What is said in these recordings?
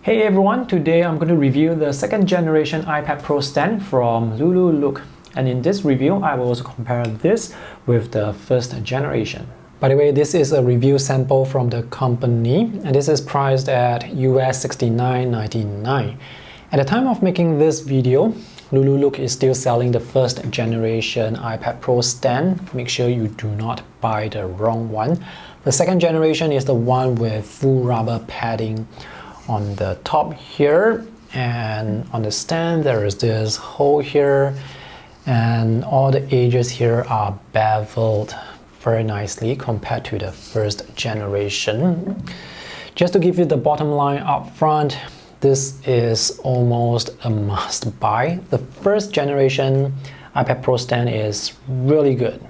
Hey everyone, today I'm going to review the second generation iPad Pro stand from Lululook. And in this review, I will also compare this with the first generation. By the way, this is a review sample from the company, and this is priced at US $69.99. At the time of making this video, Lululook is still selling the first generation iPad Pro stand. Make sure you do not buy the wrong one. The second generation is the one with full rubber padding on the top here, and on the stand there is this hole here, and all the edges here are beveled very nicely compared to the first generation. Just to give you the bottom line up front, this is almost a must buy. The first generation iPad Pro stand is really good.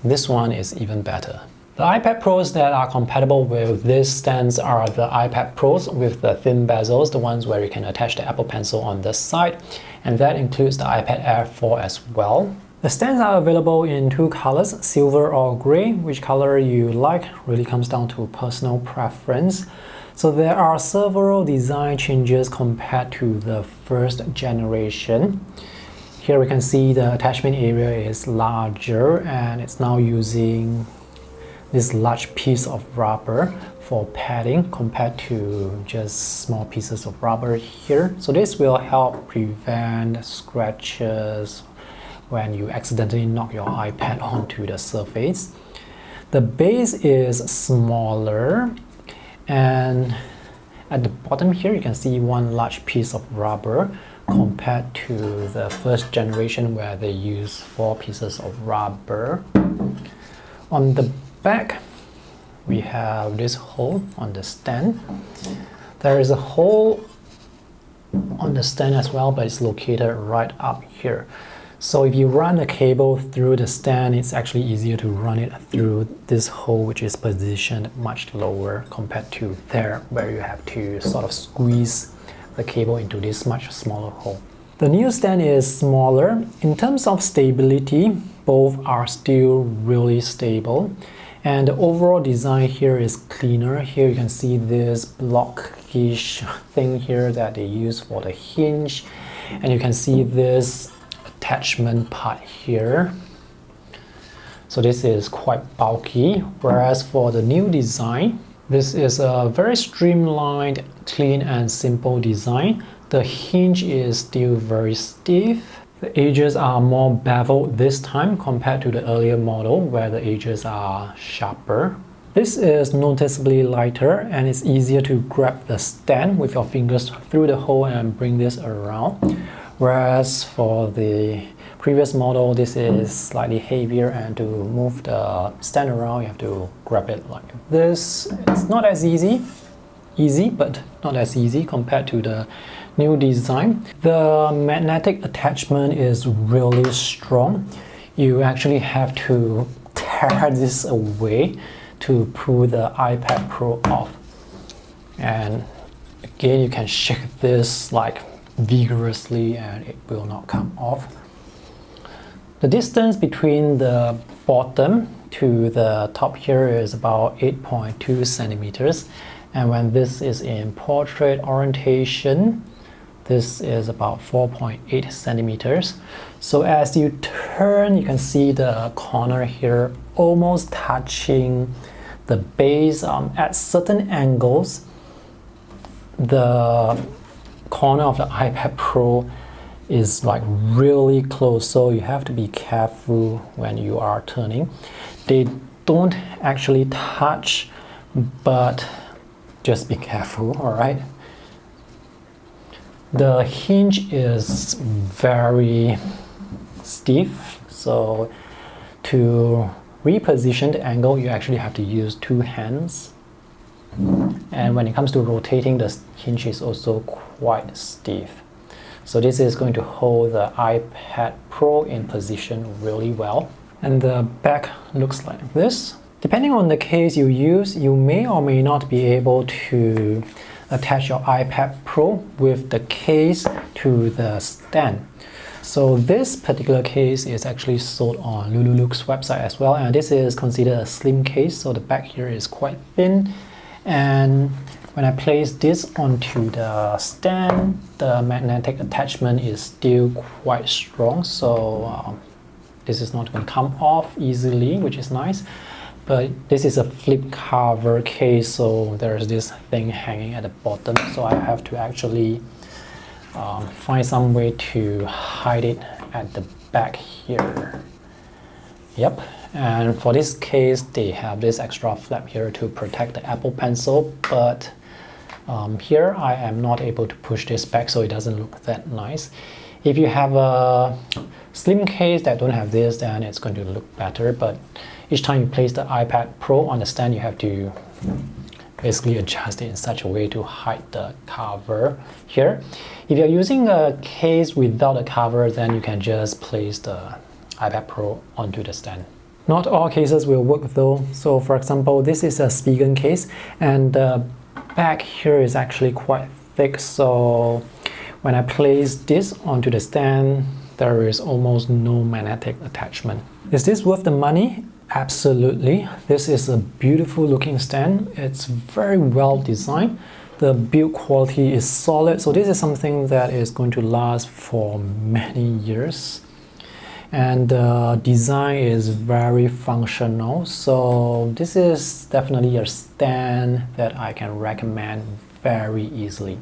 This one is even better. The iPad Pros that are compatible with these stands are the iPad Pros with the thin bezels, the ones where you can attach the Apple Pencil on this side, and that includes the iPad Air 4 as well. The stands are available in two colors, silver or gray. Which color you like really comes down to personal preference. So there are several design changes compared to the first generation. Here we can see the attachment area is larger, and it's now using this large piece of rubber for padding compared to just small pieces of rubber here. So this will help prevent scratches when you accidentally knock your iPad onto the surface. The base is smaller, and at the bottom here you can see one large piece of rubber compared to the first generation where they use 4 pieces of rubber. On the back, we have this hole on the stand. There is a hole on the stand as well, but it's located right up here. So if you run a cable through the stand, it's actually easier to run it through this hole, which is positioned much lower compared to there, where you have to sort of squeeze the cable into this much smaller hole. The new stand is smaller. In terms of stability, both are still really stable. And the overall design here is cleaner. Here you can see this blockish thing here that they use for the hinge. And you can see this attachment part here. So this is quite bulky. Whereas for the new design, this is a very streamlined, clean and simple design. The hinge is still very stiff. The edges are more beveled this time compared to the earlier model where the edges are sharper. This is noticeably lighter, and it's easier to grab the stand with your fingers through the hole and bring this around. Whereas for the previous model, this is slightly heavier, and to move the stand around you have to grab it like this. It's not as easy, but not as easy compared to the new design. The magnetic attachment is really strong. You actually have to tear this away to pull the iPad Pro off. And again, you can shake this like vigorously and it will not come off. The distance between the bottom to the top here is about 8.2 centimeters. And when this is in portrait orientation, this is about 4.8 centimeters. So as you turn, you can see the corner here almost touching the base. At certain angles, the corner of the iPad Pro is like really close, so you have to be careful when you are turning. They don't actually touch, but just be careful, all right? The hinge is very stiff, so to reposition the angle, you actually have to use 2 hands. And when it comes to rotating, the hinge is also quite stiff. So this is going to hold the iPad Pro in position really well. And the back looks like this. Depending on the case you use, you may or may not be able to attach your iPad Pro with the case to the stand. So this particular case is actually sold on Lululook's website as well, and this is considered a slim case, so the back here is quite thin And when I place this onto the stand, the magnetic attachment is still quite strong, so this is not going to come off easily, which is nice. But this is a flip cover case, so there's this thing hanging at the bottom, so I have to actually find some way to hide it at the back here. Yep, and for this case they have this extra flap here to protect the Apple Pencil, but here I am not able to push this back, so it doesn't look that nice. If you have a slim case that don't have this, then it's going to look better, but each time you place the iPad Pro on the stand, you have to basically adjust it in such a way to hide the cover here. If you're using a case without a cover, then you can just place the iPad Pro onto the stand. Not all cases will work though. So for example, this is a Spigen case, and the back here is actually quite thick, so when I place this onto the stand, there is almost no magnetic attachment. Is this worth the money? Absolutely. This is a beautiful looking stand. It's very well designed. The build quality is solid, so this is something that is going to last for many years. And the design is very functional, so this is definitely a stand that I can recommend very easily.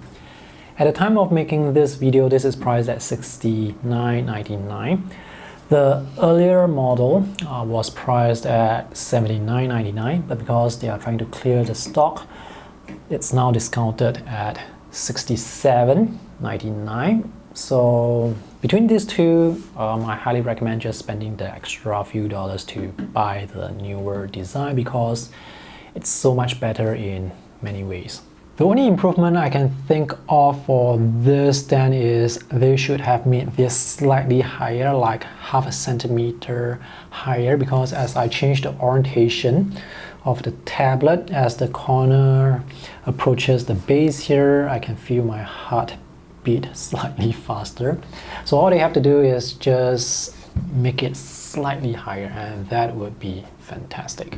At the time of making this video, this is priced at $69.99. The earlier model was priced at $79.99, but because they are trying to clear the stock, it's now discounted at $67.99. So between these two, I highly recommend just spending the extra few dollars to buy the newer design because it's so much better in many ways. The only improvement I can think of for this stand is they should have made this slightly higher, like half a centimeter higher, because as I change the orientation of the tablet, as the corner approaches the base here, I can feel my heart beat slightly faster. So all they have to do is just make it slightly higher, and that would be fantastic.